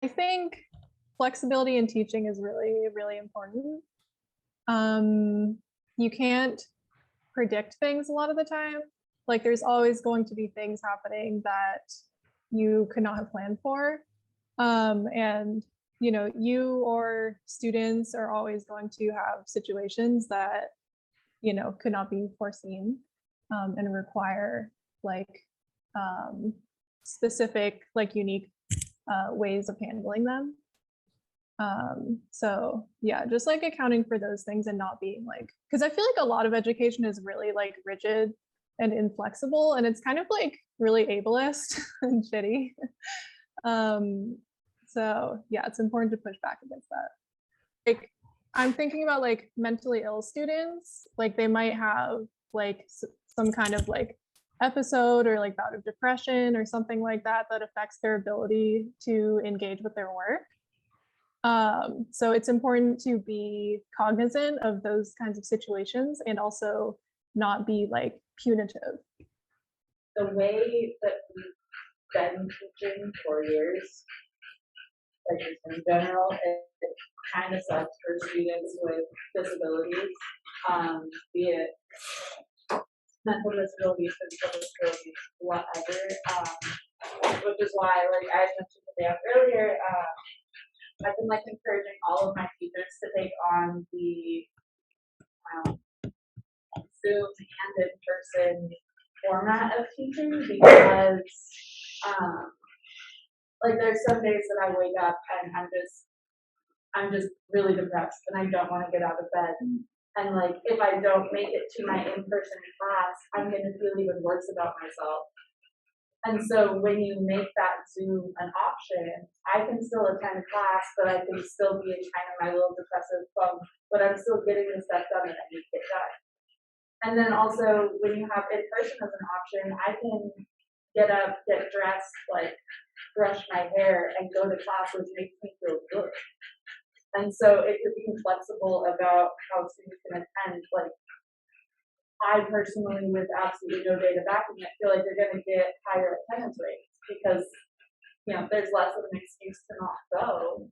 I think flexibility in teaching is really, really important. Um, you can't predict things a lot of the time. Like there's always going to be things happening that you could not have planned for. And you or students are always going to have situations that, could not be foreseen, and require like specific, like unique ways of handling them. So yeah, just like accounting for those things and not being like, because I feel like a lot of education is really like rigid and inflexible, and it's kind of like really ableist and shitty. Um, so yeah, it's important to push back against that. Like I'm thinking about like mentally ill students, like they might have like some kind of like episode or like bout of depression or something like that that affects their ability to engage with their work. So it's important to be cognizant of those kinds of situations and also not be like punitive. The way that we've been teaching for years, like just in general, it kind of sucks for students with disabilities, be it mental disabilities, physical disabilities, whatever. Which is why, like I mentioned today earlier, I've been like encouraging all of my teachers to take on the Zoom and in-person format of teaching because, like, there's some days that I wake up and I'm just really depressed and I don't want to get out of bed. And like, if I don't make it to my in-person class, I'm going to feel even worse about myself. And so when you make that Zoom an option, I can still attend class, but I can still be in kind of my little depressive funk, but I'm still getting the stuff done that I need to get done. And then also when you have in person as an option, I can get up, get dressed, like brush my hair and go to class, which makes me feel good. And so it could be flexible about how students can attend. Like I personally, with absolutely no data backing it, feel like they're going to get higher attendance rates because there's less of an excuse to not go.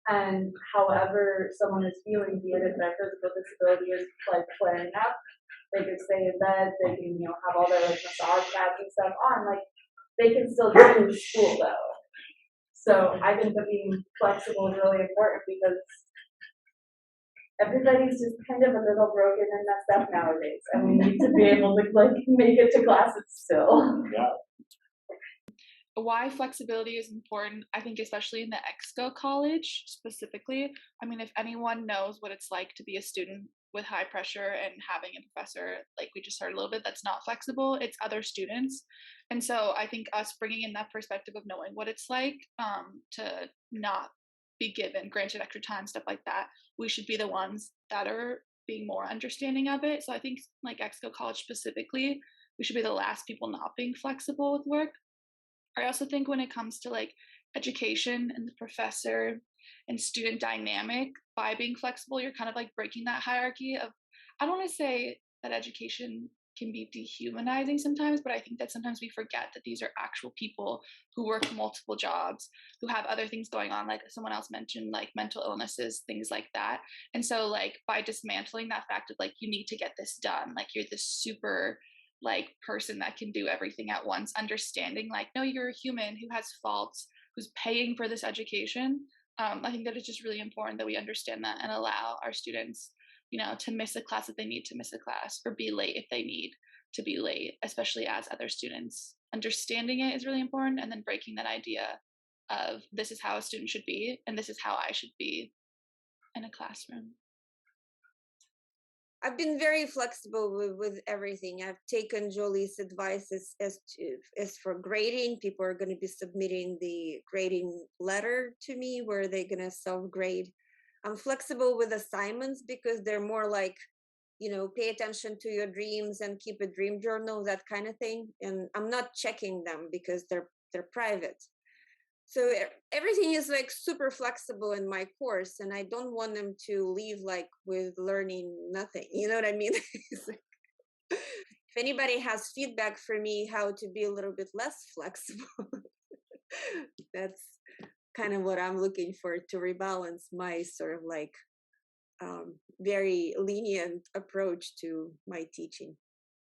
And however someone is feeling, be it if their physical disability is like flaring up, they can stay in bed, they can, have all their like massage pads and stuff on, like they can still do school though. So I think that being flexible is really important because everybody's just kind of a little broken and messed up nowadays, and we need to be able to like make it to classes still. Yeah. Why flexibility is important, I think, especially in the EXCO college specifically. I mean, if anyone knows what it's like to be a student with high pressure and having a professor, like we just heard a little bit, that's not flexible, it's other students. And so I think us bringing in that perspective of knowing what it's like to not be given granted extra time, stuff like that, we should be the ones that are being more understanding of it. So I think like EXCO college specifically, we should be the last people not being flexible with work. I also think when it comes to like education and the professor and student dynamic, by being flexible, you're kind of like breaking that hierarchy of, I don't want to say that education can be dehumanizing sometimes, but I think that sometimes we forget that these are actual people who work multiple jobs, who have other things going on, like someone else mentioned, like mental illnesses, things like that. And so like by dismantling that fact of like, you need to get this done, like you're this super like person that can do everything at once, understanding like, no, you're a human who has faults, who's paying for this education. I think that it's just really important that we understand that and allow our students, to miss a class if they need to miss a class, or be late if they need to be late, especially as other students. Understanding it is really important, and then breaking that idea of this is how a student should be and this is how I should be in a classroom. I've been very flexible with everything. I've taken Jolie's advice as for grading. People are going to be submitting the grading letter to me where they're going to self-grade. I'm flexible with assignments because they're more like, pay attention to your dreams and keep a dream journal, that kind of thing. And I'm not checking them because they're private. So everything is like super flexible in my course, and I don't want them to leave like with learning nothing. You know what I mean? If anybody has feedback for me how to be a little bit less flexible, that's kind of what I'm looking for to rebalance my sort of like very lenient approach to my teaching.